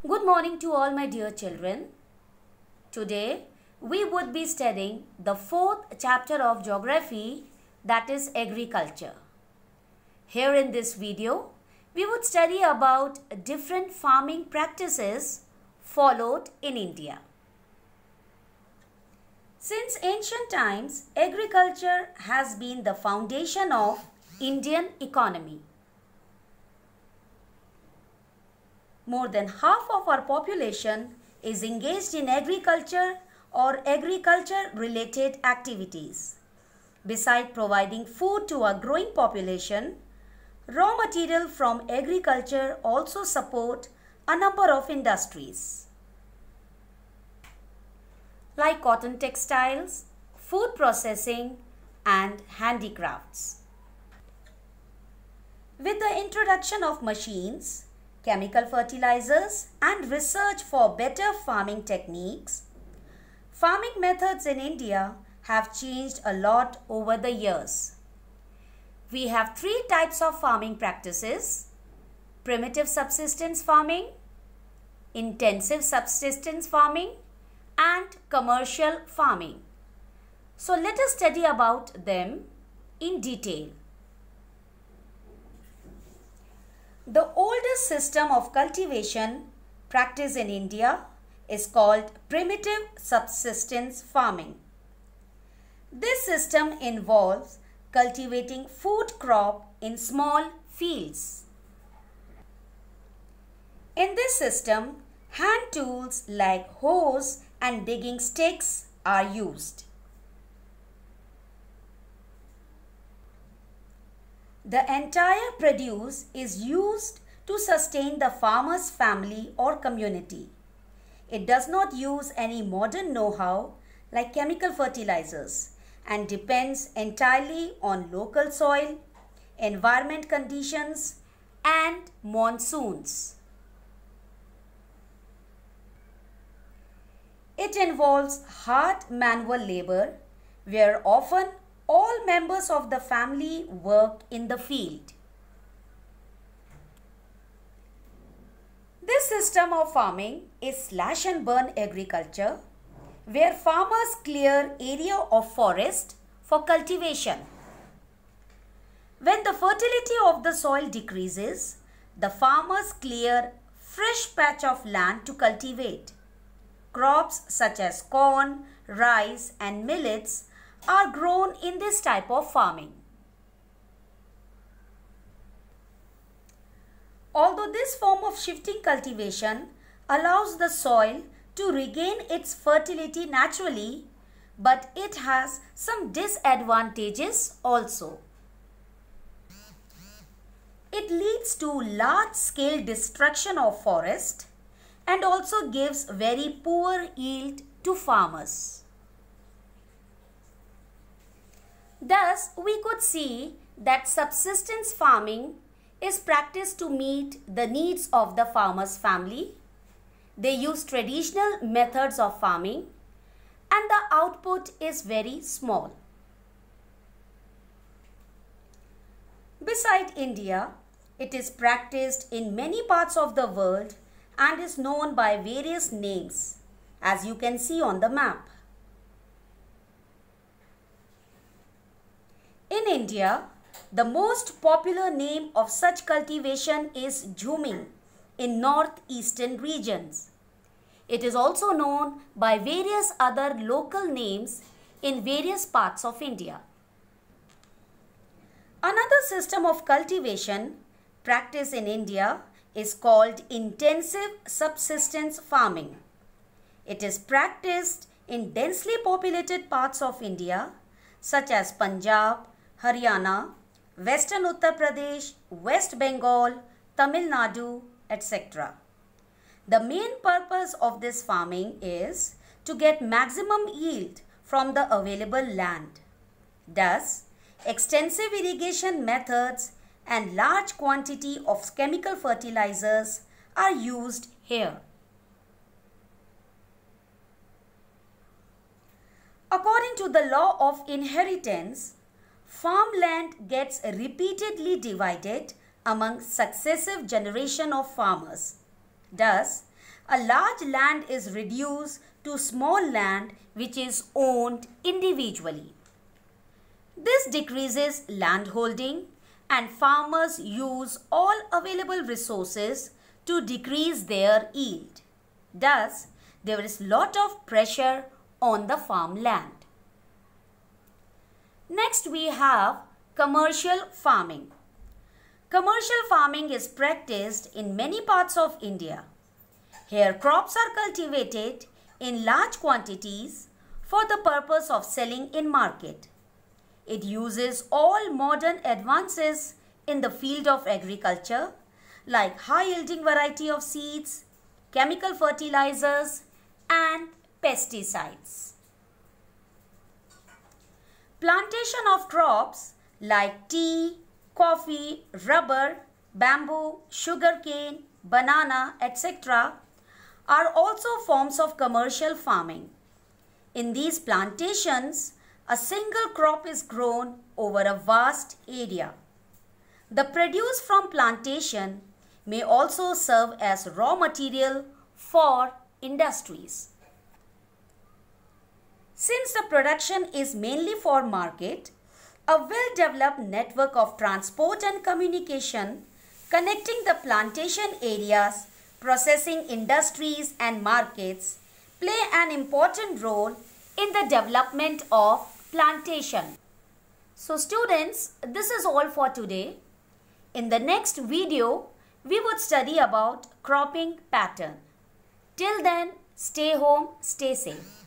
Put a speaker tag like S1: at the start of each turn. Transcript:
S1: Good morning to all my dear children. Today we would be studying the fourth chapter of geography, that is agriculture. Here in this video we would study about different farming practices followed in India. Since ancient times, agriculture has been the foundation of Indian economy. More than half of our population is engaged in agriculture or agriculture-related activities. Besides providing food to our growing population, raw material from agriculture also support a number of industries like cotton textiles, food processing, and handicrafts. With the introduction of machines, chemical fertilizers, and research for better farming techniques, farming methods in India have changed a lot over the years. We have three types of farming practices: primitive subsistence farming, intensive subsistence farming, and commercial farming. So let us study about them in detail. The oldest system of cultivation practiced in India is called primitive subsistence farming. This system involves cultivating food crop in small fields. In this system, hand tools like hoes and digging sticks are used. The entire produce is used to sustain the farmer's family or community. It does not use any modern know-how like chemical fertilizers and depends entirely on local soil, environment conditions, and monsoons. It involves hard manual labor where often all members of the family work in the field. This system of farming is slash and burn agriculture where farmers clear area of forest for cultivation. When the fertility of the soil decreases, the farmers clear fresh patch of land to cultivate. Crops such as corn, rice, and millets are grown in this type of farming. Although this form of shifting cultivation allows the soil to regain its fertility naturally, but it has some disadvantages also. It leads to large-scale destruction of forest and also gives very poor yield to farmers. Thus, we could see that subsistence farming is practiced to meet the needs of the farmer's family. They use traditional methods of farming and the output is very small. Beside India, it is practiced in many parts of the world and is known by various names, as you can see on the map. In India, the most popular name of such cultivation is jhuming in northeastern regions. It is also known by various other local names in various parts of India. Another system of cultivation practiced in India is called intensive subsistence farming. It is practiced in densely populated parts of India such as Punjab, Haryana, Western Uttar Pradesh, West Bengal, Tamil Nadu, etc. The main purpose of this farming is to get maximum yield from the available land. Thus, extensive irrigation methods and large quantity of chemical fertilizers are used here. According to the law of inheritance, farmland gets repeatedly divided among successive generations of farmers. Thus, a large land is reduced to small land which is owned individually. This decreases landholding and farmers use all available resources to decrease their yield. Thus, there is lot of pressure on the farmland. Next we have commercial farming. Commercial farming is practiced in many parts of India. Here crops are cultivated in large quantities for the purpose of selling in market. It uses all modern advances in the field of agriculture like high yielding variety of seeds, chemical fertilizers and pesticides. Plantation of crops like tea, coffee, rubber, bamboo, sugarcane, banana, etc. are also forms of commercial farming. In these plantations, a single crop is grown over a vast area. The produce from plantation may also serve as raw material for industries. Since the production is mainly for market, a well-developed network of transport and communication connecting the plantation areas, processing industries and markets play an important role in the development of plantation. So students, this is all for today. In the next video, we would study about cropping pattern. Till then, stay home, stay safe.